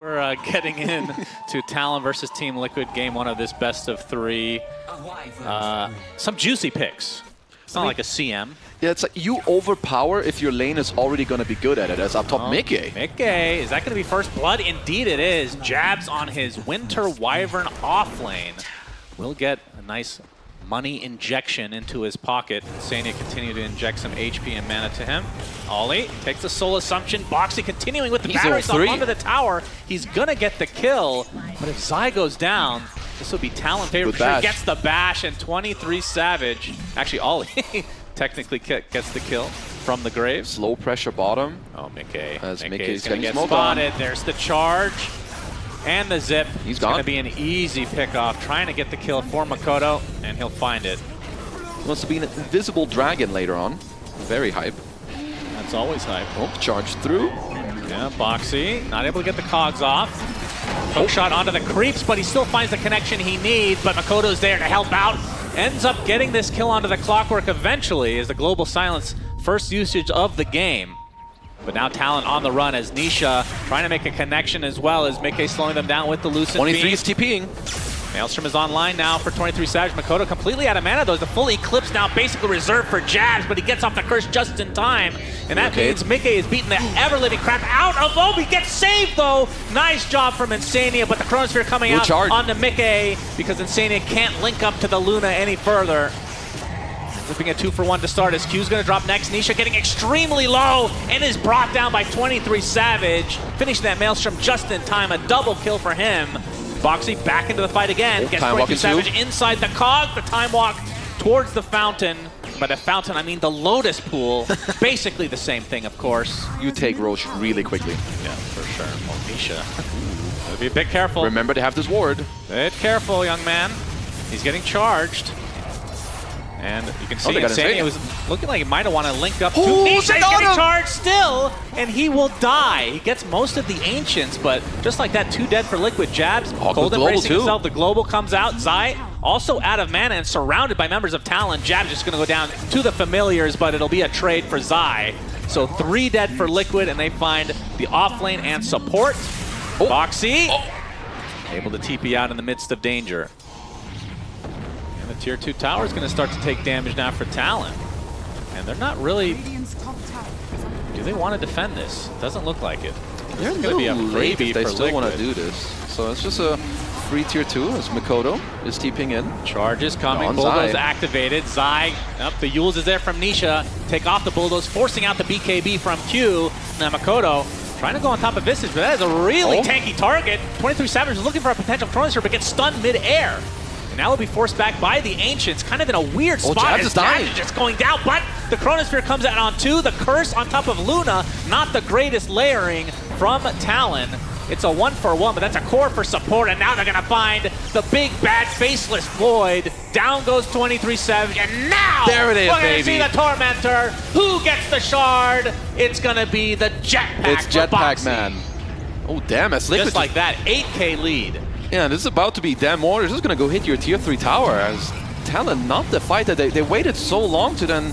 We're getting in to Talon versus Team Liquid, game one of this best of three. Some juicy picks. It's not like a CM. Yeah, it's like you overpower if your lane is already going to be good at it, as up top Mickey. Mickey, is that going to be first blood? Indeed it is. Jabs on his Winter Wyvern off lane. Will get a nice money injection into his pocket. Sania continue to inject some HP and mana to him. Ollie takes the soul assumption. Boxy continuing with the battery shot onto the tower. He's going to get the kill, but if Zai goes down, this will be Talon favor for sure. Gets the bash, and 23 Savage. Actually, Ollie technically gets the kill from the grave. Slow pressure bottom. Oh, Mickey. As Mickey's going to get spotted. There's the charge. And the zip. He's going to be an easy pickoff, trying to get the kill for Makoto, and he'll find it. He wants to be an invisible dragon later on. Very hype. That's always hype. Oh, charged through. Yeah, Boxy not able to get the cogs off. Hook shot onto the creeps, but he still finds the connection he needs, but Makoto's there to help out. Ends up getting this kill onto the Clockwork eventually as the Global Silence first usage of the game. But now Talon on the run as Nisha trying to make a connection as well as Mickey slowing them down with the Lucent 23 is TPing. Maelstrom is online now for 23 Savage. Makoto completely out of mana though. The full Eclipse now basically reserved for Jabs, but he gets off the curse just in time. And that means Mickey is beating the ever-living crap out of Obi. Gets saved though. Nice job from Insania, but the Chronosphere coming out onto Mickey because Insania can't link up to the Luna any further. Flipping a 2-for-1 to start as Q's going to drop next. Nisha getting extremely low and is brought down by 23 Savage. Finishing that Maelstrom just in time. A double kill for him. Boxy back into the fight again. Gets 23 Savage inside the cog. The time walk towards the fountain. By the fountain, I mean the Lotus Pool. Basically the same thing, of course. You take Roche really quickly. Yeah, for sure. Well, Nisha. Gotta be a bit careful. Remember to have this ward. Bit careful, young man. He's getting charged. And you can see Insania was looking like he might have wanted to link up to Nisha. He's getting charged still, and he will die. He gets most of the Ancients, but just like that, 2 dead for Liquid. Jabs, Golden bracing himself. The Global comes out. Zai also out of mana and surrounded by members of Talon. Jabs just going to go down to the Familiars, but it'll be a trade for Zai. So 3 dead for Liquid, and they find the off lane and support. Boxy able to TP out in the midst of danger. The tier 2 tower is going to start to take damage now for Talon. And they're not really... Do they want to defend this? Doesn't look like it. They're going to be a freebie if they still want to do this. So it's just a free tier 2 as Makoto is TPing in. Charge is coming. Bulldoze activated. Zai, the Yules is there from Nisha. Take off the Bulldoze, forcing out the BKB from Q. Now Makoto trying to go on top of Visage, but that is a really tanky target. 23 Savage is looking for a potential Chronosphere, but gets stunned mid-air. Now will be forced back by the Ancients, kind of in a weird spot. Jabs is dying. Just going down, but the Chronosphere comes out on 2. The Curse on top of Luna, not the greatest layering from Talon. It's a 1-for-1, but that's a core for support, and now they're going to find the big bad faceless Void. Down goes 23 Savage, and now there it is, we're going to see the Tormentor. Who gets the shard? It's going to be the Jetpack. It's Jetpack, man. Oh, damn, it's Liquid. Just like that, 8K lead. Yeah, this is about to be damn war. This is going to go hit your tier 3 tower as Talon, not the fight that they waited so long to then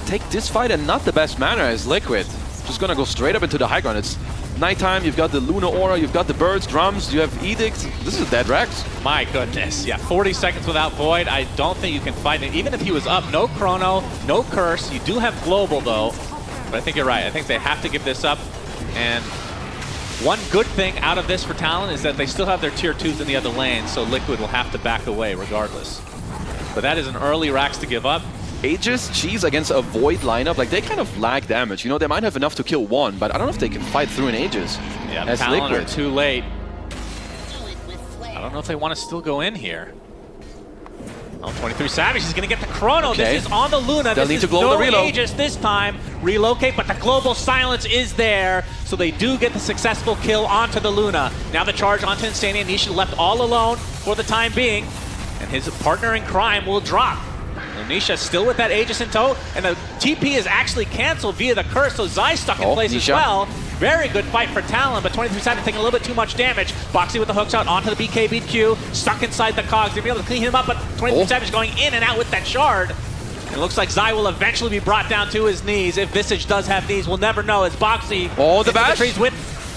take this fight, and not the best manner as Liquid. Just going to go straight up into the high ground. It's nighttime, you've got the Luna Aura, you've got the birds, drums, you have Edict. This is dead Rex. My goodness, yeah, 40 seconds without Void. I don't think you can fight it. Even if he was up, no Chrono, no Curse. You do have Global though, but I think you're right. I think they have to give this up. And one good thing out of this for Talon is that they still have their tier 2s in the other lane, so Liquid will have to back away regardless. But that is an early Rax to give up. Aegis, Cheese against a Void lineup, like they kind of lag damage. You know, they might have enough to kill one, but I don't know if they can fight through an Aegis. Yeah, the Talon are too late. I don't know if they want to still go in here. Oh, 23 Savage is going to get the Chrono. This is on the Luna. They'll need to blow the reload. Aegis this time. Relocate, but the Global Silence is there. So they do get the successful kill onto the Luna. Now the charge onto Insania. Nisha left all alone for the time being. And his partner in crime will drop. Nisha still with that Aegis in tow. And the TP is actually canceled via the Curse. So Zai stuck in place as well. Very good fight for Talon, but 23 Savage taking a little bit too much damage. Boxy with the hook shot onto the BKB Q, stuck inside the cogs. They'll be able to clean him up, but 23 Savage going in and out with that shard. It looks like Zai will eventually be brought down to his knees. If Visage does have knees, we'll never know as Boxy the bash! The trees with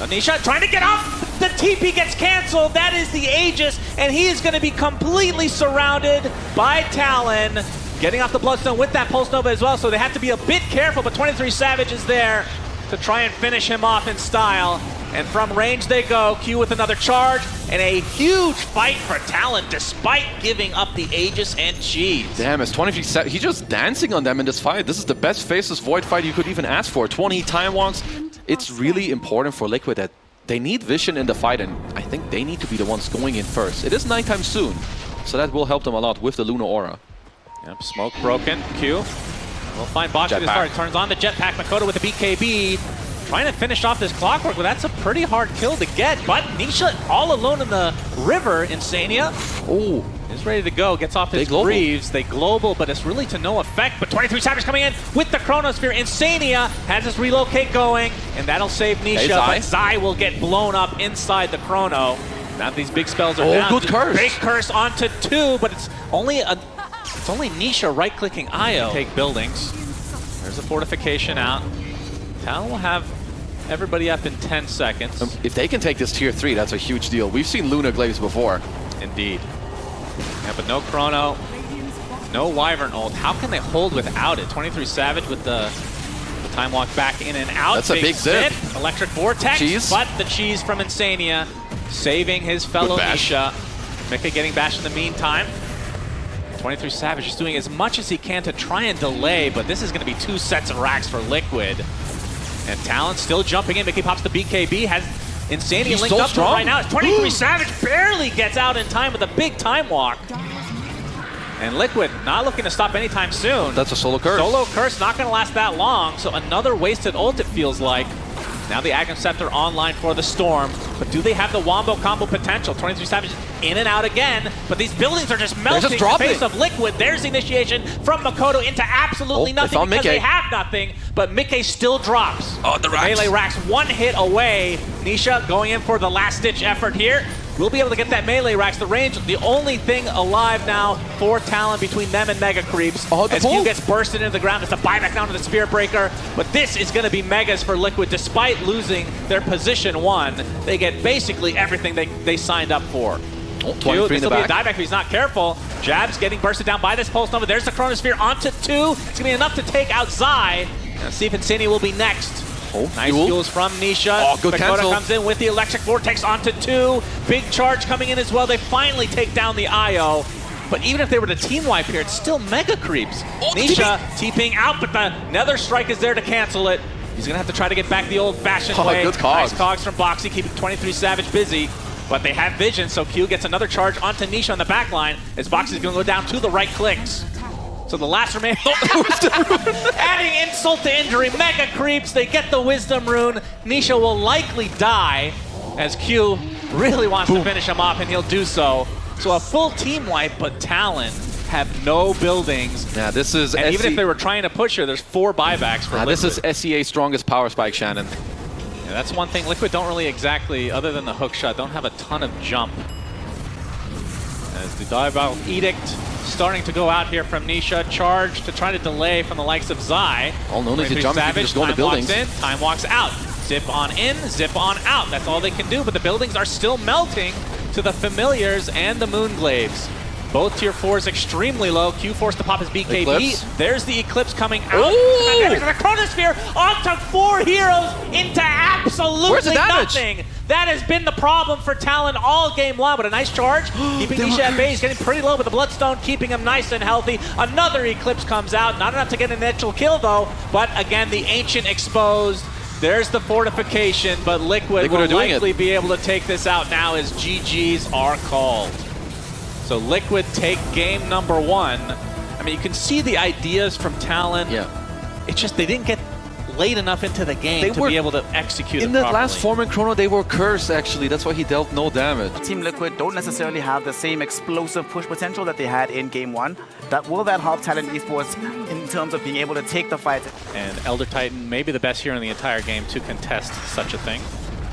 Nisha trying to get up! the TP gets canceled. That is the Aegis, and he is going to be completely surrounded by Talon. Getting off the Bloodstone with that Pulse Nova as well, so they have to be a bit careful, but 23savage is there to try and finish him off in style. And from range they go. Q with another charge, and a huge fight for Talon despite giving up the Aegis and Cheese. Damn, it's 23savage. He's just dancing on them in this fight. This is the best Faceless Void fight you could even ask for. 20 time walks. It's really important for Liquid that they need vision in the fight, and I think they need to be the ones going in first. It is nighttime soon, so that will help them a lot with the Lunar Aura. Yep, smoke broken. Q will find Boxy to start. Turns on the jetpack. Makoto with the BKB. Trying to finish off this Clockwork, but that's a pretty hard kill to get. But Nisha all alone in the river. Insania is ready to go. Gets off his Greaves. They global, but it's really to no effect. But 23savage coming in with the Chronosphere. Insania has his relocate going, and that'll save Nisha. But Zai will get blown up inside the Chrono. Now these big spells are down. Good curse. Big curse onto 2, but it's only Nisha right-clicking Io. Take buildings. There's a fortification out. Talon will have everybody up in 10 seconds. If they can take this tier 3, that's a huge deal. We've seen Luna Glaives before. Indeed. Yeah, but no Chrono, no Wyvern ult. How can they hold without it? 23savage with the time walk back in and out. That's a big zip. Electric Vortex, Cheese. But the Cheese from Insania saving his fellow Nisha. Mika getting bashed in the meantime. 23savage is doing as much as he can to try and delay, but this is going to be 2 sets of racks for Liquid. And Talon still jumping in. Mickey pops the BKB, has Insania linked up to him right now. 23savage barely gets out in time with a big time walk. And Liquid not looking to stop anytime soon. That's a solo curse. Solo curse not going to last that long, so another wasted ult it feels like. Now the Aghanim Scepter online for the Storm, but do they have the Wombo combo potential? 23savage in and out again, but these buildings are just melting in the face of Liquid. There's the initiation from Makoto into absolutely nothing because they have nothing, but Mickey still drops. Oh, the racks. Melee racks 1 hit away. Nisha going in for the last-ditch effort here. We'll be able to get that melee racks. The range, the only thing alive now for Talon between them and Mega Creeps. As Q gets bursted into the ground, it's a buyback down to the Spirit Breaker. But this is going to be Megas for Liquid. Despite losing their position 1, they get basically everything they signed up for. Q, this will be a dieback if he's not careful. Jab's getting bursted down by this Pulse Nova. There's the Chronosphere onto 2. It's going to be enough to take out Zai. Let's see if Insania will be next. Nice fuels from Nisha. Good cancel. Comes in with the Electric Vortex onto 2. Big charge coming in as well. They finally take down the Io. But even if they were to team wipe here, it's still Mega Creeps. Nisha TPing out, but the Nether Strike is there to cancel it. He's going to have to try to get back the old-fashioned way. Good cogs. Nice cogs from Boxy, keeping 23savage busy. But they have vision, so Q gets another charge onto Nisha on the back line as Boxy's going to go down to the right clicks. So the last remaining... Adding insult to injury, Mega Creeps, they get the Wisdom Rune. Nisha will likely die as Q really wants to finish him off, and he'll do so. So a full team wipe, but Talon have no buildings. Yeah, this is... And even if they were trying to push her, there's 4 buybacks for Liquid. This is SEA's strongest power spike, Shannon. Yeah, that's one thing. Liquid don't really exactly, other than the hook shot, don't have a ton of jump. As the Diabolical Edict starting to go out here from Nisha. Charge to try to delay from the likes of Zai. All known as the jump, you just go into buildings. Walks in, time walks out. Zip on in, zip on out. That's all they can do, but the buildings are still melting to the Familiars and the Moonglaves. Both tier 4s extremely low. Q forced to pop his BKB. Eclipse. There's the Eclipse coming out. The Chronosphere onto 4 heroes into absolutely nothing. That has been the problem for Talon all game long, but a nice charge. Keeping Nisha at bay. He's getting pretty low, but the Bloodstone keeping him nice and healthy. Another Eclipse comes out. Not enough to get an initial kill, though. But again, the Ancient exposed. There's the fortification, but Liquid will likely be able to take this out now as GGs are called. So Liquid take game number 1. I mean, you can see the ideas from Talon. Yeah. It's just they didn't get late enough into the game to be able to execute it properly. In the last form in Chrono, they were cursed, actually. That's why he dealt no damage. Team Liquid don't necessarily have the same explosive push potential that they had in game 1. Will that help Talon Esports in terms of being able to take the fight? And Elder Titan may be the best hero in the entire game to contest such a thing.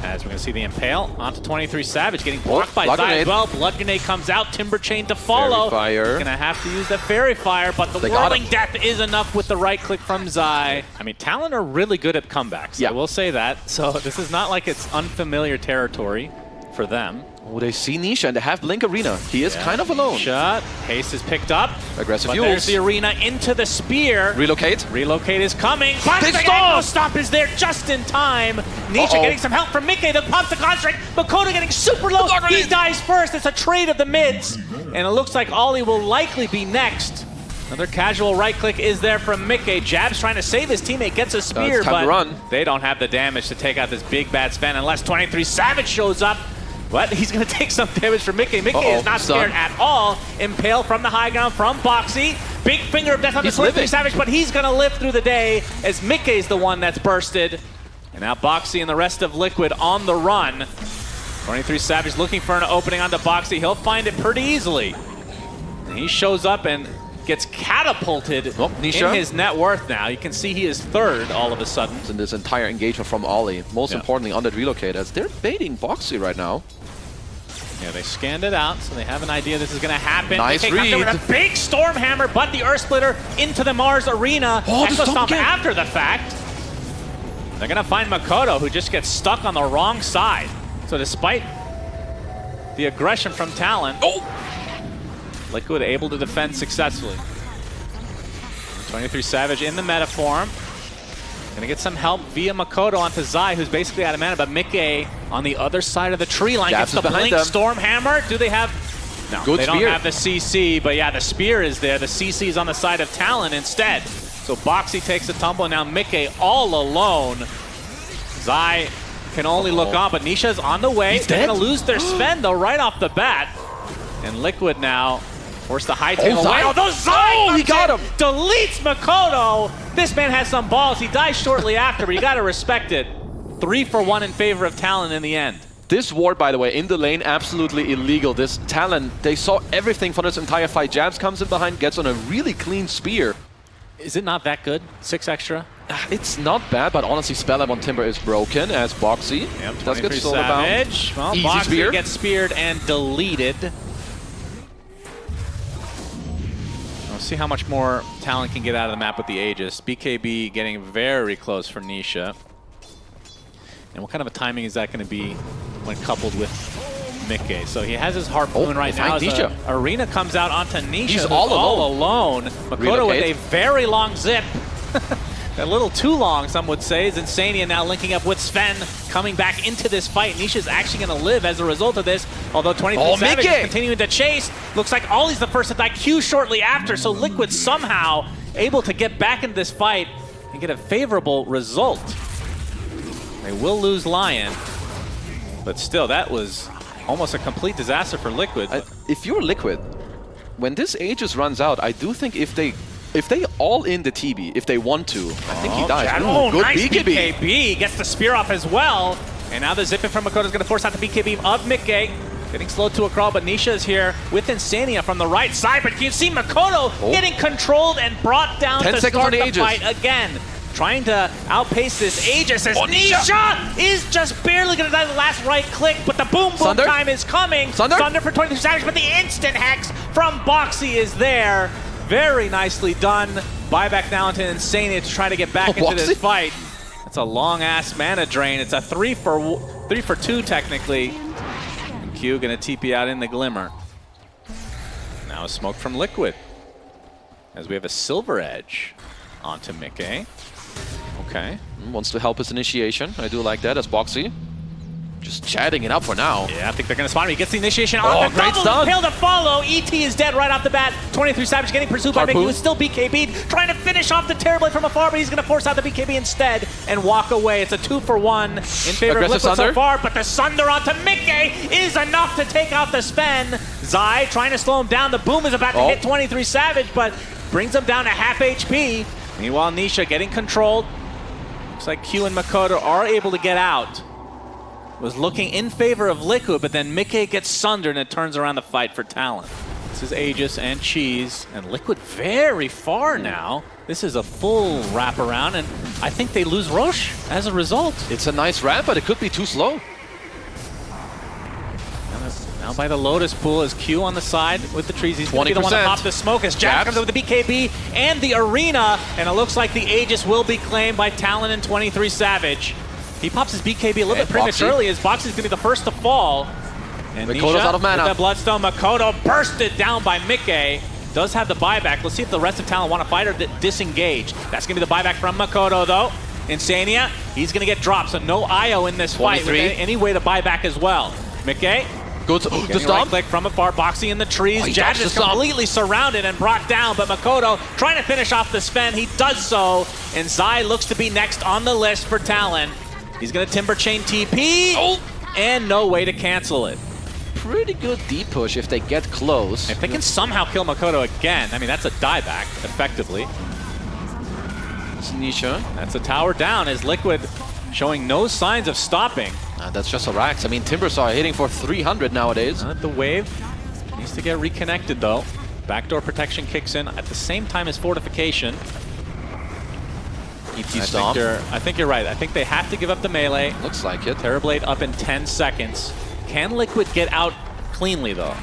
As we're going to see the Impale onto 23savage, getting blocked by Zai as well. Blood Grenade comes out, Timber Chain to follow. Fire. Going to have to use the Fairy Fire, but the Whirling Death is enough with the right click from Zai. I mean, Talon are really good at comebacks. Yeah. I will say that. So this is not like it's unfamiliar territory. for them. Oh, they see Nisha and they have Blink Arena. He is kind of alone. Nisha, haste is picked up. Aggressive but fuels. there's the Arena into the spear. Relocate. Relocate is coming. But the angle stop is there just in time. Nisha getting some help from Mickey. The pops the construct. Makoto getting super low. He dies first. It's a trade of the mids. And it looks like Ollie will likely be next. Another casual right click is there from Mickey. Jab's trying to save his teammate, gets a spear, but they don't have the damage to take out this big bad Sven unless 23savage shows up. But he's going to take some damage from Mickey. Mickey is not scared at all. Impale from the high ground from Boxy. Big finger of death on the 23savage, but he's going to live through the day as Mickey's the one that's bursted. And now Boxy and the rest of Liquid on the run. 23savage looking for an opening onto Boxy. He'll find it pretty easily. And he shows up and gets catapulted in his net worth now. You can see he is third all of a sudden. In this entire engagement from Ollie. Most importantly on that relocate as they're baiting Boxy right now. Yeah, they scanned it out, so they have an idea this is going to happen. Nice read. Comes in with a big storm hammer, but the Earth Splitter into the Mars Arena. Echo Stomp after the fact. They're going to find Makoto, who just gets stuck on the wrong side. So despite the aggression from Talon, Liquid able to defend successfully. 23savage in the meta form. Gonna get some help via Makoto onto Zai, who's basically out of mana, but Mickey on the other side of the tree line gets the Blink Storm Hammer. Do they have... No, they don't have the CC, but yeah, the spear is there. The CC is on the side of Talon instead. So Boxy takes a tumble, and now Mickey all alone. Zai can only look on, but Nisha's on the way. They're gonna lose their Sven, though, right off the bat. And Liquid now force the high tail away. He got him! Deletes Makoto! This man has some balls. He dies shortly after, but you gotta respect it. 3 for 1 in favor of Talon in the end. This ward, by the way, in the lane, absolutely illegal. This Talon, they saw everything for this entire fight. Jabs comes in behind, gets on a really clean spear. Is it not that good? 6 extra? It's not bad, but honestly, Spell Lab on Timber is broken as Boxy. Does get stolen down. Well, Easy Boxy spear. gets speared and deleted. We'll see how much more Talon can get out of the map with the Aegis. BKB getting very close for Nisha. And what kind of a timing is that going to be when coupled with Mickey? So he has his Harpoon right now. As Arena comes out onto Nisha. He's all alone. Makoto with a very long zip. A little too long, some would say. Is Insania now linking up with Sven, coming back into this fight. Nisha's actually going to live as a result of this, although 23savage is continuing to chase. Looks like Ollie's the first to die, Q shortly after, so Liquid somehow able to get back into this fight and get a favorable result. They will lose Lion, but still, that was almost a complete disaster for Liquid. If you're Liquid, when this Aegis runs out, I do think if they all in the TB, if they want to, I think he dies. Good nice BKB. Gets the spear off as well. And now the zipping from Makoto is going to force out the BKB of Mickey. Getting slowed to a crawl, but Nisha is here with Insania from the right side. But you see Makoto getting controlled and brought down to start the fight again. Trying to outpace this Aegis as Nisha is just barely going to die the last right click, but the boom time is coming. Thunder for 23savage, but the instant hex from Boxy is there. Very nicely done. Buyback now into Insania to try to get back into this fight. It's a long-ass mana drain. It's a 3 for 2 technically. And Q gonna TP out in the Glimmer. Now a smoke from Liquid. As we have a Silver Edge onto Mickey. Okay. Wants to help his initiation. I do like that as Boxy. Just chatting it up for now. Yeah, I think they're going to spawn him. He gets the initiation on the great stun. Failed to follow. ET is dead right off the bat. 23savage getting pursued by Mickey, who's still BKB'd. Trying to finish off the Terrorblade from afar, but he's going to force out the BKB instead and walk away. It's a 2 for 1 in favor of Liquid so far, but the Sunder onto Mickey is enough to take out the Sven. Zai trying to slow him down. The boom is about to hit 23savage, but brings him down to half HP. Meanwhile, Nisha getting controlled. Looks like Q and Makoto are able to get out. Was looking in favor of Liquid, but then Mickey gets sundered and it turns around the fight for Talon. This is Aegis and Cheese, and Liquid very far now. This is a full wraparound, and I think they lose Roche as a result. It's a nice wrap, but it could be too slow. Now by the Lotus Pool is Q on the side with the trees. He's going to be the one to pop the smoke as Jab comes up with the BKB and the Arena, and it looks like the Aegis will be claimed by Talon and 23savage. He pops his BKB a little bit prematurely as Boxy's going to be the first to fall. And Makoto's out of mana. With the Bloodstone, Makoto bursted down by Mickey. Does have the buyback. Let's see if the rest of Talon want to fight or disengage. That's going to be the buyback from Makoto, though. Insania, he's going to get dropped, so no IO in this fight with any way to buy back as well. Mickey. Good. The stomp. Right click from afar, boxing in the trees. Jabs is completely surrounded and brought down, but Makoto trying to finish off the Sven. He does so, and Zai looks to be next on the list for Talon. He's going to Timber Chain TP, and no way to cancel it. Pretty good deep push if they get close. If they can somehow kill Makoto again, I mean, that's a dieback, effectively. It's Nisha. That's a tower down as Liquid showing no signs of stopping. That's just a Rax. I mean, Timbers are hitting for 300 nowadays. The wave needs to get reconnected, though. Backdoor protection kicks in at the same time as fortification. ET Stomp. I think you're right. I think they have to give up the melee. Looks like it. Terrorblade up in 10 seconds. Can Liquid get out cleanly, though?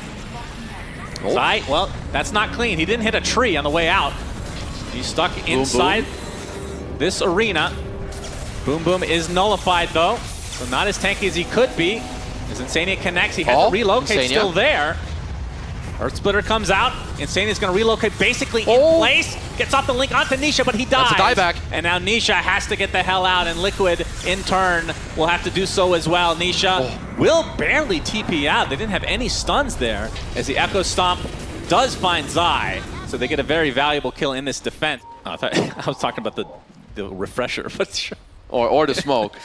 Zai, well, that's not clean. He didn't hit a tree on the way out. He's stuck inside this arena. Boom Boom is nullified, though. So not as tanky as he could be. As Insania connects, he has to relocate, still there. Earth Splitter comes out. Insania's going to relocate basically in place. Gets off the link onto Nisha, but he dies. That's a dieback. And now Nisha has to get the hell out, and Liquid, in turn, will have to do so as well. Nisha will barely TP out. They didn't have any stuns there, as the Echo Stomp does find Zai. So they get a very valuable kill in this defense. Oh, I was talking about the refresher, but sure. Or the smoke.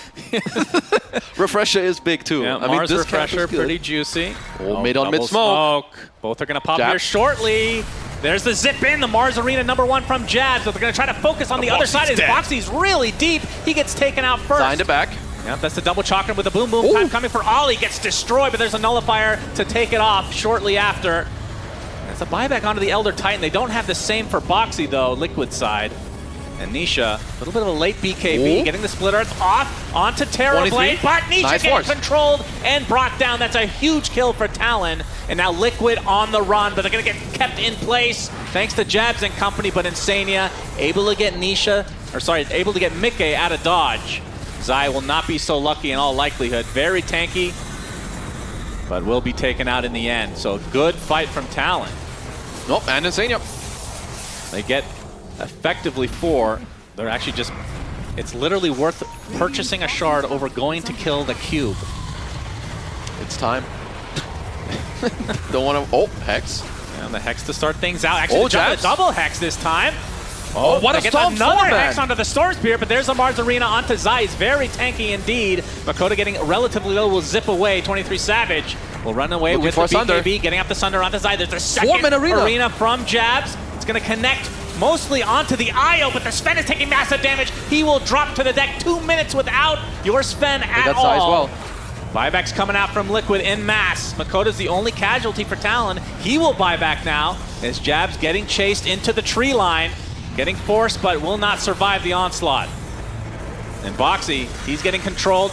Refresher is big too. Yeah, I mean, Mars this Refresher, pretty juicy. Mid on mid smoke. Both are going to pop here shortly. There's the zip in, the Mars Arena #1 from Jabs. So they're going to try to focus on the other side. His Boxy's really deep. He gets taken out first. Signed it back. Yep, that's the double chakra with the boom boom time coming for Ollie. Gets destroyed, but there's a nullifier to take it off shortly after. That's a buyback onto the Elder Titan. They don't have the same for Boxy, though, Liquid side. And Nisha, a little bit of a late BKB, getting the Split Earth off onto Terrorblade, but Nisha getting controlled and brought down. That's a huge kill for Talon. And now Liquid on the run, but they're going to get kept in place thanks to Jabs and company, but Insania able to get able to get Mickey out of dodge. Zai will not be so lucky in all likelihood. Very tanky, but will be taken out in the end. So good fight from Talon. Nope, and Insania. They get effectively 4. They're actually just, it's literally worth purchasing a shard over going to kill the cube. It's time. Don't want to, Hex. And the Hex to start things out. Actually, the double Hex this time. What a Storm another Hex onto the Storm Spear, but there's a Mars Arena onto Zai. He's very tanky indeed. Makoto getting relatively low, will zip away. 23 Savage will run away with the BKB, getting up the Sunder onto Zai. There's a second arena from Jabs. It's going to connect mostly onto the IO, but the Sven is taking massive damage. He will drop to the deck. 2 minutes without your Sven at all. As well. Buybacks coming out from Liquid en masse. Makoto's the only casualty for Talon. He will buy back now as Jabs getting chased into the tree line. Getting forced, but will not survive the onslaught. And Boxy, he's getting controlled.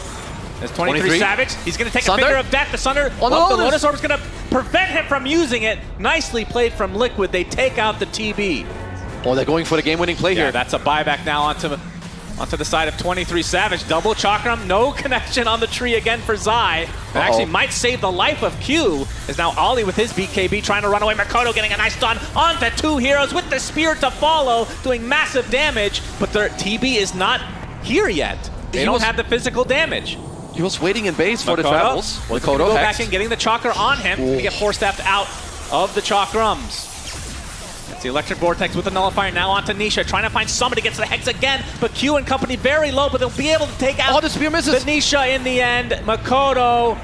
There's 23 Savage. He's going to take a finger of death. The Sunder, the Lotus Orb is going to prevent him from using it. Nicely played from Liquid. They take out the TB. They're going for the game-winning play here. That's a buyback now onto the side of 23 Savage. Double Chakram, no connection on the tree again for Zai. That actually might save the life of Q, as now Ollie with his BKB trying to run away. Makoto getting a nice stun onto 2 heroes with the spear to follow, doing massive damage, but their TB is not here yet. They don't have the physical damage. He was waiting in base for the travels. Makoto go back in, getting the chakra on him to get force-staffed out of the chakrams. It's the Electric Vortex with the Nullifier now onto Nisha, trying to find somebody, gets the Hex again, but Q and company very low, but they'll be able to take out the spear misses. The Nisha in the end. Makoto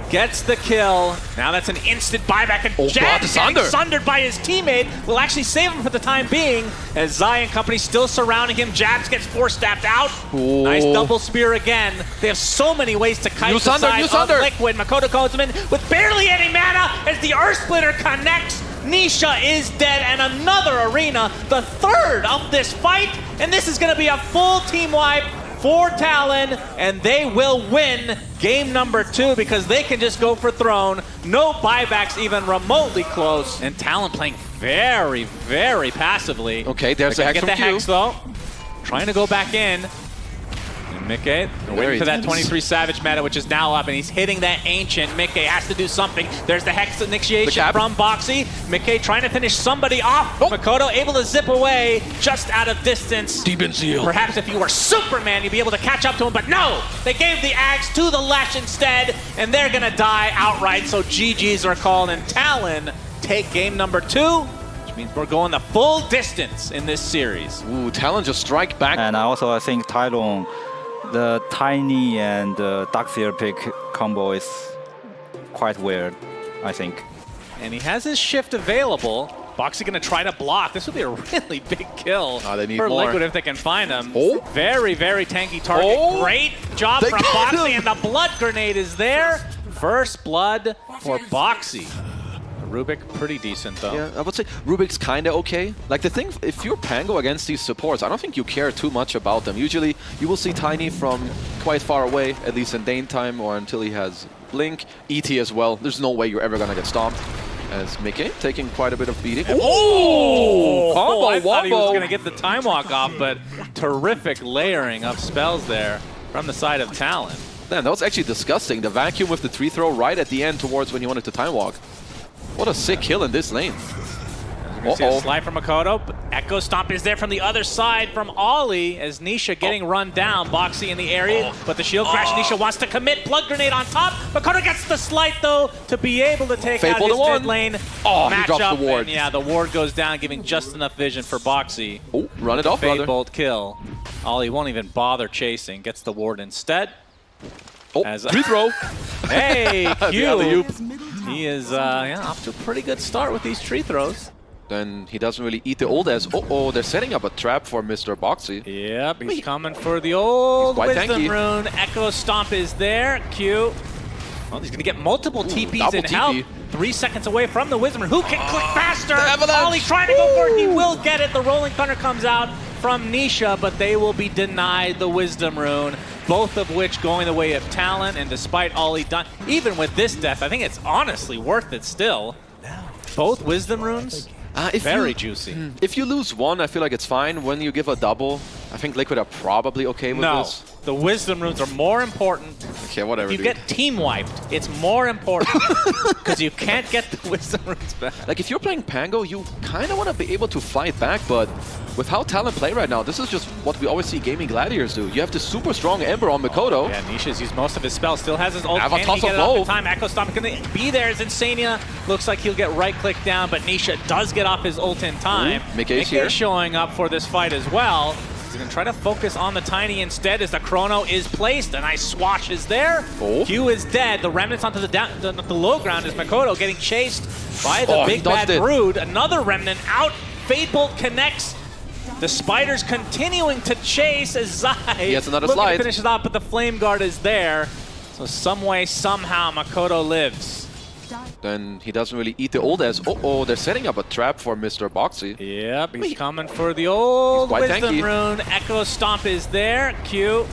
gets the kill. Now that's an instant buyback, and Jabs getting sundered by his teammate will actually save him for the time being, as Zai and company still surrounding him. Jabs gets force-staffed out. Nice double spear again. They have so many ways to kite the side of Liquid. Makoto goes in with barely any mana as the Earth Splitter connects. Nisha is dead, and another arena, the 3rd of this fight, and this is going to be a full team wipe for Talon, and they will win game #2 because they can just go for throne. No buybacks even remotely close, and Talon playing very, very passively. Okay, there's the Hex from Q. Hex, though. Trying to go back in. And Mickey, waiting for that 23 Savage meta, which is now up, and he's hitting that Ancient. Mickey has to do something. There's the Hex initiation from Boxy. Mickey trying to finish somebody off. Makoto able to zip away just out of distance. Demon Seal. Perhaps if you were Superman, you'd be able to catch up to him, but no! They gave the axe to the Lash instead, and they're gonna die outright, so GG's are called, and Talon take game number 2. Means we're going the full distance in this series. Ooh, Talon just strike back. And also, I think TALON, the Tiny and Darkseer pick combo is quite weird, I think. And he has his shift available. Boxy gonna try to block. This would be a really big kill they need for more. Liquid if they can find him. Oh. Very, very tanky target. Oh. Great job from Boxy, and the blood grenade is there. First blood for Boxy. Rubik, pretty decent though. Yeah, I would say Rubik's kind of okay. Like the thing, if you're Pango against these supports, I don't think you care too much about them. Usually, you will see Tiny from quite far away, at least in Dane time or until he has Blink. ET as well. There's no way you're ever gonna get stomped. As Mickey taking quite a bit of beating. Oh! Combo I thought he was wombo. gonna get the time walk off, but terrific layering of spells there from the side of Talon. Man, that was actually disgusting. The vacuum with the 3-throw right at the end towards when you wanted to time walk. What a sick kill in this lane. We're going to see a slide from Makoto, but Echo Stomp is there from the other side from Ollie as Nisha getting run down. Boxy in the area, but the shield crash. Nisha wants to commit. Blood grenade on top. Makoto gets the slight though to be able to take out his mid lane he drops the ward. And yeah, the ward goes down, giving just enough vision for Boxy. Oh, run it off, brother. Bolt kill. Ollie won't even bother chasing. Gets the ward instead. Oh, free throw. Hey, Q. alley-oop. He is off to a pretty good start with these tree throws. Then he doesn't really eat the old as. Oh, they're setting up a trap for Mr. Boxy. Yep, he's coming for the old Wisdom Rune. Echo Stomp is there. Q. Well, he's going to get multiple TPs in help. 3 seconds away from the Wisdom Rune. Who can click faster? Ollie trying to go for it. He will get it. The Rolling Thunder comes out from Nisha, but they will be denied the Wisdom Rune. Both of which going the way of Talon, and despite Ollie done, even with this death, I think it's honestly worth it still. Both Wisdom Runes, very juicy. If you lose one, I feel like it's fine. When you give a double, I think Liquid are probably okay with this. The Wisdom Runes are more important. Okay, whatever. If you get team wiped, it's more important because you can't get the Wisdom Runes back. Like if you're playing Pango, you kind of want to be able to fight back, but with how Talon play right now, this is just what we always see gaming gladiators do. You have this super strong Ember on Makoto. Yeah, Nisha's used most of his spells, still has his ult. Have a toss of off in time? Echo Stomp gonna be there as Insania. Looks like he'll get right-click down, but Nisha does get off his ult in time. Mickey's here. Showing up for this fight as well. He's going to try to focus on the Tiny instead as the Chrono is placed. A nice swatch is there. Q is dead. The Remnants onto the low ground is Makoto getting chased by the big bad Brood. Another Remnant out. Fade Bolt connects. The Spiders continuing to chase as Zai has another slide. finishes off, but the Flame Guard is there. So some way, somehow, Makoto lives. Then he doesn't really eat the old as. They're setting up a trap for Mr. Boxy. Yep, he's coming for the old Wisdom Rune. Echo Stomp is there. Q.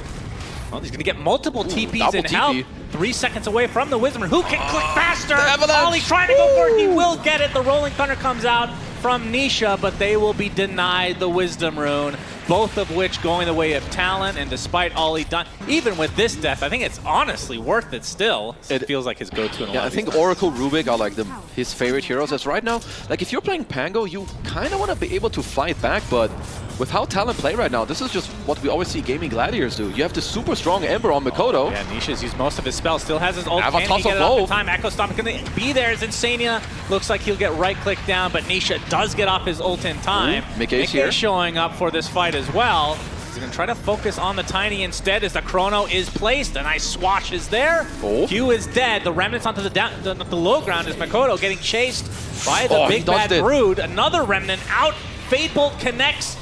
Well, he's going to get multiple TPs in help. 3 seconds away from the Wisdom Rune. Who can click faster? Ollie trying to go for it. He will get it. The Rolling Thunder comes out from Nisha, but they will be denied the Wisdom Rune. Both of which going the way of Talon, and despite Ollie done, even with this death, I think it's honestly worth it still. It feels like his go-to in a lot I think Oracle, Rubik are like his favorite heroes. As right now, like if you're playing Pango, you kind of want to be able to fight back, but with how Talon play right now, this is just what we always see gaming gladiators do. You have this super strong Ember on Makoto. Yeah, Nisha's used most of his spells, still has his ult. Have a toss of low. Time. Echo Stomp gonna be there as Insania. Looks like he'll get right-click down, but Nisha does get off his ult in time. Mickey's here. Showing up for this fight as well. He's going to try to focus on the Tiny instead as the Chrono is placed. A nice swatch is there. Q is dead. The Remnants onto the low ground is Makoto getting chased by the big bad Brood. Another Remnant out. Fade Bolt connects.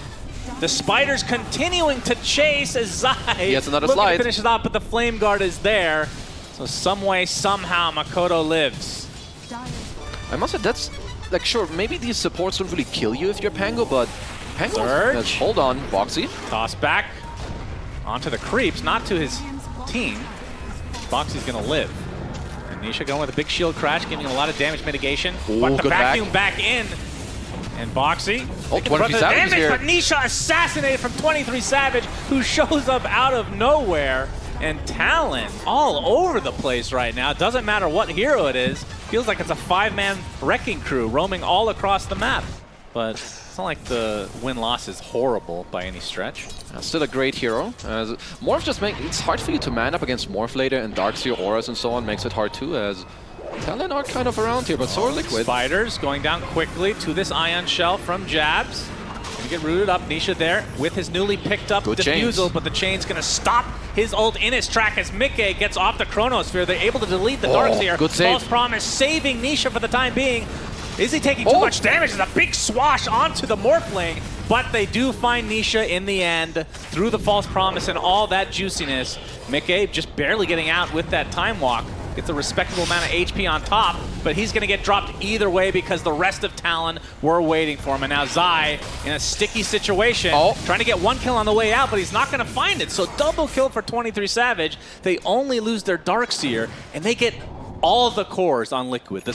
The Spiders continuing to chase as Zai has another slide. finishes off, but the Flame Guard is there. So some way, somehow, Makoto lives. I must say, that's, like, sure, maybe these supports don't really kill you if you're Pango, but Pango, hold on, Boxy. Toss back onto the creeps, not to his team. Boxy's going to live. And Nisha going with a big shield crash, giving a lot of damage mitigation. But the vacuum back in. And Boxy, oh, 23 Savage here. but Nisha assassinated from 23 Savage, who shows up out of nowhere. And Talon all over the place right now. Doesn't matter what hero it is. Feels like it's a 5-man wrecking crew roaming all across the map. But it's not like the win-loss is horrible by any stretch. Still a great hero. Morph just it's hard for you to man up against Morph later, and Darkseer auras and so on makes it hard too, as Talon are kind of around here, but so are Liquid. Spiders going down quickly to this Ion Shell from Jabs. Gonna get rooted up. Nisha there with his newly picked up Diffusal, but the chain's gonna stop his ult in his track as Mickey gets off the Chronosphere. They're able to delete the Darkseer. Good save. False Promise saving Nisha for the time being. Is he taking too much damage? There's a big swash onto the Morphling, but they do find Nisha in the end through the False Promise and all that juiciness. Mickey just barely getting out with that Time Walk. Gets a respectable amount of HP on top, but he's going to get dropped either way because the rest of Talon were waiting for him. And now Zai in a sticky situation, trying to get 1 kill on the way out, but he's not going to find it. So double kill for 23 Savage. They only lose their Darkseer, and they get all the cores on Liquid.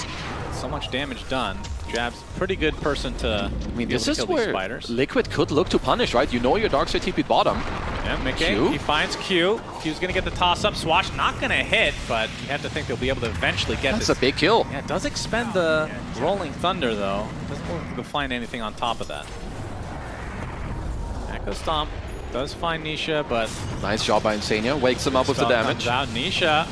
So much damage done. Jab's pretty good person to this is kill where these spiders. Liquid could look to punish, right? You know your Darkseer TP'd bottom. Yeah, Mickey, he finds Q. Q's going to get the toss-up. Swash not going to hit, but you have to think they'll be able to eventually get this. That's a big kill. Yeah, it does expend the Rolling Thunder, though. Doesn't look like they'll find anything on top of that. Echo Stomp does find Nisha, but... Nice job by Insania. Wakes him up with the damage. Out. Nisha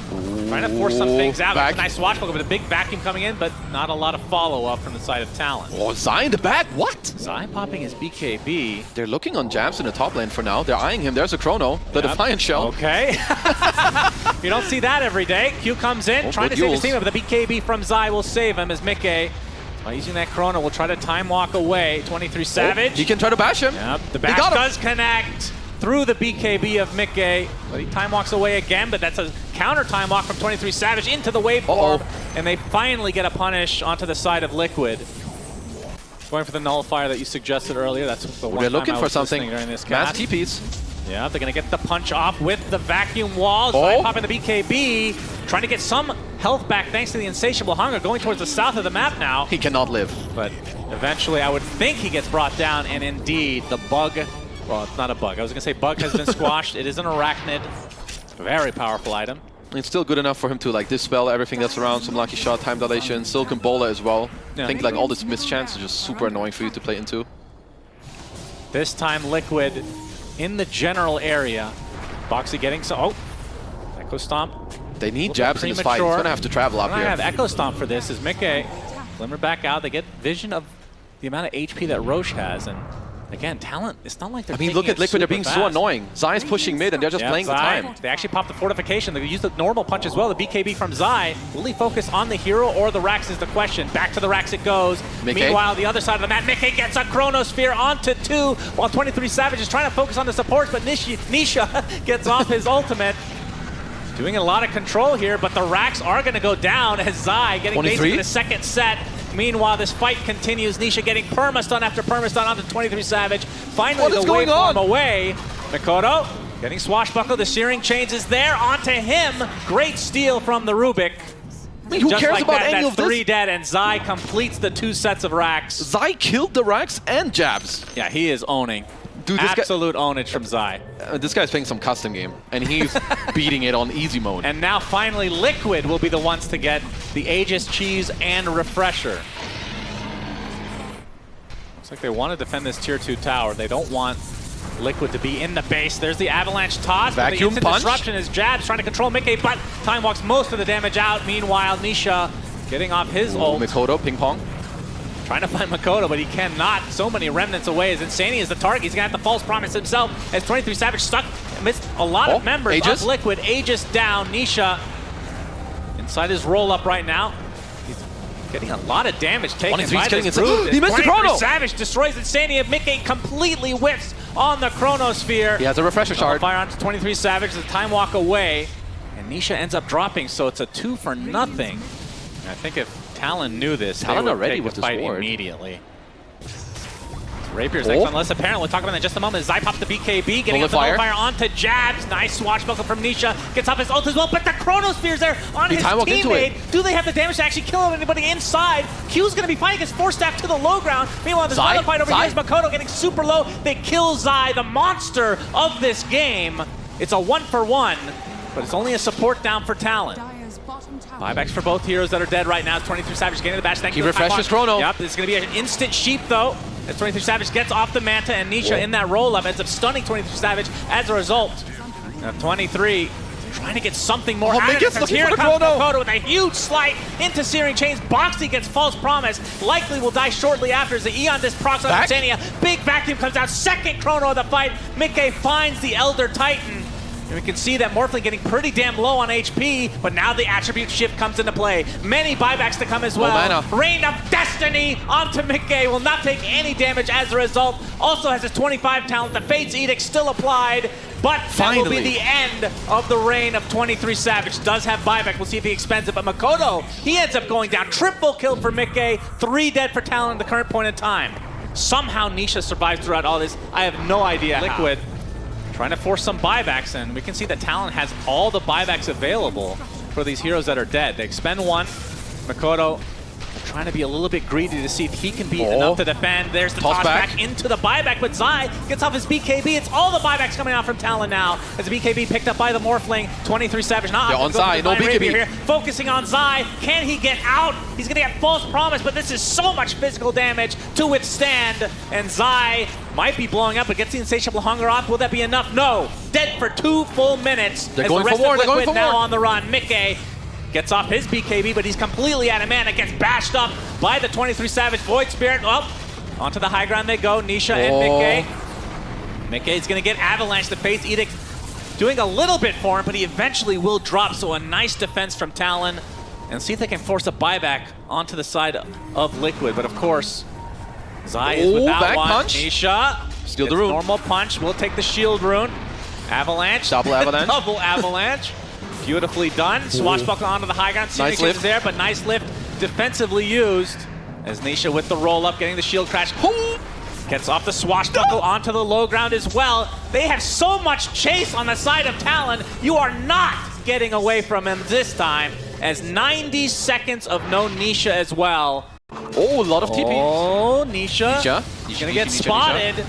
trying to force some things out. Nice swashbuckle with a big vacuum coming in, but not a lot of follow-up from the side of Talon. Oh, Zai in the back. What? Zai popping his BKB. They're looking on Jabs in the top lane for now. They're eyeing him. There's a Chrono. The Defiant Shell. Okay. You don't see that every day. Q comes in, trying to save his team, but the BKB from Zai will save him as Mickey, by using that Chrono, will try to Time Walk away. 23 Savage. He can try to bash him. Yep, the bash does connect through the BKB of Mickey, but he Time Walks away again, but that's a counter Time Walk from 23 Savage into the waveform, and they finally get a punish onto the side of Liquid. Going for the nullifier that you suggested earlier. That's the one We're looking for something. During this Mass TPs. Yeah, they're going to get the punch off with the vacuum wall. Zai popping the BKB, trying to get some health back thanks to the Insatiable Hunger, going towards the south of the map now. He cannot live. But eventually, I would think he gets brought down, and indeed, the bug... Well, it's not a bug. I was going to say bug has been squashed. It is an arachnid. Very powerful item. It's still good enough for him to like dispel everything that's around. Some lucky shot, time dilation, Silken Bola as well. I think like all this mischance is just super annoying for you to play into. This time Liquid in the general area. Boxy getting some... Echo Stomp. They need Jabs in this fight. He's going to have to travel up here. I have Echo Stomp for this as Mickey glimmer back out. They get vision of the amount of HP that Roche has, and again, Talent, it's not like they're look at Liquid, they're being so annoying. Zai's pushing mid and they're just playing the time. They actually popped the fortification. They use the normal punch as well. The BKB from Zai. Will he focus on the hero or the Rax is the question. Back to the Rax it goes. Mickey. Meanwhile, the other side of the map, Mickey gets a Chronosphere onto 2, while 23 Savage is trying to focus on the supports, but Nisha gets off his ultimate. Doing a lot of control here, but the Rax are going to go down as Zai getting basically the second set. Meanwhile, this fight continues. Nisha getting permastun after permastun onto 23 Savage. Finally, the waveform away. Mikoto getting swashbuckled. The Searing Chains is there onto him. Great steal from the Rubik. I mean, who Just cares like about that, any that's of this? 3 dead, and Zai completes the 2 sets of Rax. Zai killed the Rax and Jabs. Yeah, he is owning. Dude, absolute ownage from Zai. This guy's playing some custom game, and he's beating it on easy mode. And now finally Liquid will be the ones to get the Aegis, Cheese, and Refresher. Looks like they want to defend this tier 2 tower. They don't want Liquid to be in the base. There's the Avalanche toss. Vacuum the punch. Disruption is Jabs trying to control Mickey, but Time Walks most of the damage out. Meanwhile, Nisha getting off his ult. Mikoto, ping pong. Trying to find Makoto, but he cannot. So many remnants away as Insania is the target. He's going to have the false promise himself as 23 Savage stuck amidst a lot of members of Liquid. Aegis down. Nisha inside his roll-up right now. He's getting a lot of damage taken by this group. He missed the Chrono! Savage destroys Insania. Mickey completely whiffs on the Chronosphere. He has a refresher shard. Fire onto 23 Savage. The Time Walk away. And Nisha ends up dropping, so it's a 2 for nothing. And I think if Talon knew this, Talon they would already take with the this fight ward immediately. Rapier's next on the list, apparently. We'll talk about that in just a moment. Zai pops the BKB, getting up the Nullifier onto Jabs. Nice swashbuckle from Nisha. Gets off his ult as well, but the Chronosphere's there on his teammate. Do they have the damage to actually kill anybody inside? Q's going to be fighting his Force Staff to the low ground. Meanwhile, there's another fight over here. Makoto getting super low. They kill Zai, the monster of this game. It's a 1-for-1, but it's only a support down for Talon. Buybacks for both heroes that are dead right now. 23Savage getting the bash. Thank you. He refreshes Chrono. Yep, this is going to be an instant sheep though. As 23Savage gets off the Manta, and Nisha in that roll-up ends up stunning 23Savage as a result. Now 23 trying to get something more out of it. Here comes Makoto with a huge slight into Searing Chains. Boxy gets False Promise. Likely will die shortly after as the Eon Disc procs on Insania. Big vacuum comes out. Second Chrono of the fight. Mickey finds the Elder Titan. And we can see that Morphling getting pretty damn low on HP, but now the attribute shift comes into play. Many buybacks to come as well. Reign of Destiny onto Mickey, will not take any damage as a result. Also has his 25 talent, the Fate's Edict still applied, but that will be the end of the reign of 23Savage. Does have buyback, we'll see if he expends it, but Makoto, he ends up going down. Triple kill for Mickey, 3 dead for Talon at the current point in time. Somehow Nisha survives throughout all this. I have no idea Liquid trying to force some buybacks, and we can see that Talon has all the buybacks available for these heroes that are dead. They expend one. Makoto trying to be a little bit greedy to see if he can be enough to defend. There's the toss back into the buyback, but Zai gets off his BKB. It's all the buybacks coming out from Talon now as the BKB picked up by the Morphling. 23Savage not on Zai, no BKB here. Focusing on Zai. Can he get out? He's going to get False Promise, but this is so much physical damage to withstand, and Zai might be blowing up, but gets the Insatiable Hunger off. Will that be enough? No. Dead for 2 full minutes. They're going for more. They're going for more. Now on the run. Mickey gets off his BKB, but he's completely out of mana. Gets bashed up by the 23Savage Void Spirit. Well, onto the high ground they go. Nisha and Mickey. Mickey's going to get Avalanche. The Fate's Edict doing a little bit for him, but he eventually will drop. So a nice defense from Talon. And see if they can force a buyback onto the side of Liquid. But of course, Zai is without one. Punch. Nisha. Steal the rune. Normal punch. We'll take the shield rune. Avalanche. Double avalanche. Double avalanche. Beautifully done. Swashbuckle onto the high ground. Nice lift there, but nice lift defensively used. As Nisha with the roll up, getting the shield crash. Gets off the swashbuckle onto the low ground as well. They have so much chase on the side of Talon. You are not getting away from him this time. As 90 seconds of no Nisha as well. Oh, a lot of TPs. Oh, Nisha. He's gonna get spotted.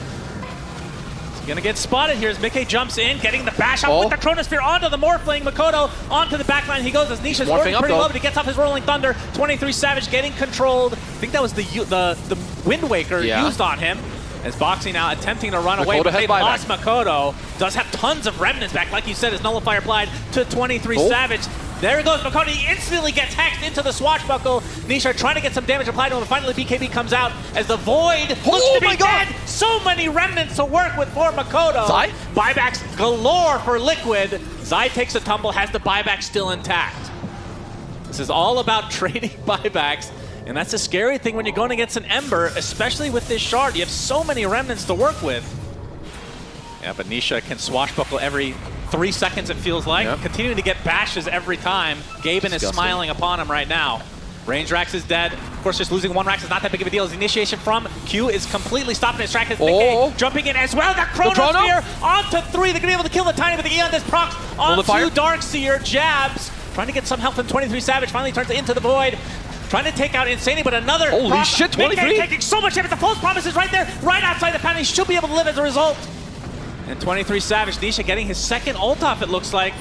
Gonna get spotted here as Mickey jumps in, getting the bash off with the Chronosphere onto the Morphling. Makoto onto the backline he goes as Nisha's working pretty low, but he gets off his Rolling Thunder. 23Savage getting controlled. I think that was the Wind Waker used on him. As Boxy now attempting to run away, but they lost Makoto. Does have tons of remnants back, like you said, his Nullifier applied to 23Savage. There goes Makoto, he instantly gets hexed into the swashbuckle. Nisha trying to get some damage applied to him, and finally BKB comes out as the Void looks to be dead. So many remnants to work with for Makoto. Zai? Buybacks galore for Liquid. Zai takes a tumble, has the buyback still intact. This is all about trading buybacks, and that's a scary thing when you're going against an Ember, especially with this shard. You have so many remnants to work with. Yeah, but Nisha can swashbuckle every 3 seconds, it feels like. Continuing to get bashes every time. Gaben is smiling upon him right now. Range Rax is dead. Of course, just losing one Rax is not that big of a deal. His initiation from Q is completely stopping his track. As Mickey jumping in as well. The Chronosphere onto 3. They're going to be able to kill the Tiny with the Eon Disc procs onto Darkseer. Jabs. Trying to get some help from 23Savage. Finally turns it into the Void. Trying to take out Insania, but another holy shit, 23? Taking so much damage. The False Promise is right there, right outside the fountain. He should be able to live as a result. And 23Savage, Nisha getting his second ult off, it looks like.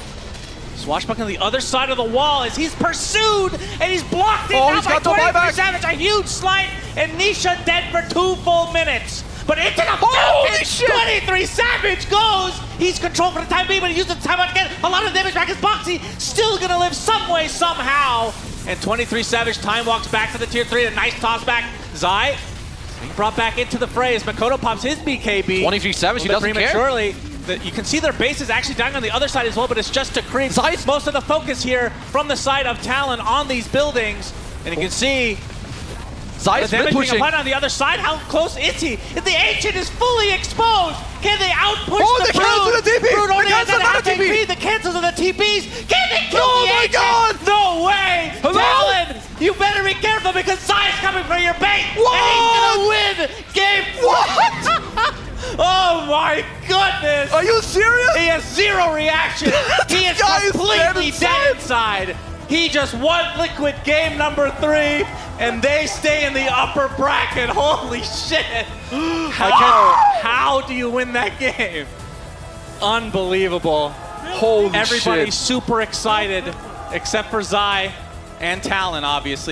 Swashbuckling on the other side of the wall as he's pursued, and he's blocked in now by 23Savage. A huge slide, and Nisha dead for 2 full minutes. But into the fountain, 23Savage goes. He's controlled for the time being, but he uses the timeout again. A lot of damage back as Boxy, still gonna live some way, somehow. And 23Savage time walks back to the tier 3, a nice toss back. Zai being brought back into the fray as Makoto pops his BKB. 23Savage, he doesn't prematurely. You can see their base is actually dying on the other side as well, but it's just to creep most of the focus here from the side of Talon on these buildings. And you can see Zai's the damage being pushing applied on the other side. How close is he? If the Ancient is fully exposed, can they outpush the Brood? The TP! Brood only has half HP. The cancels of the TPs. Can they kill the Ancient? God! No way! Talon, you better be careful because Zai's coming for you. your bait. Whoa! And he's gonna win game 1. Oh my goodness! Are you serious? He has zero reaction. He is completely dead inside. He just won Liquid game number 3, and they stay in the upper bracket. Holy shit! How do you win that game? Unbelievable. Holy Everybody's shit. super excited, except for Zai and Talon, obviously.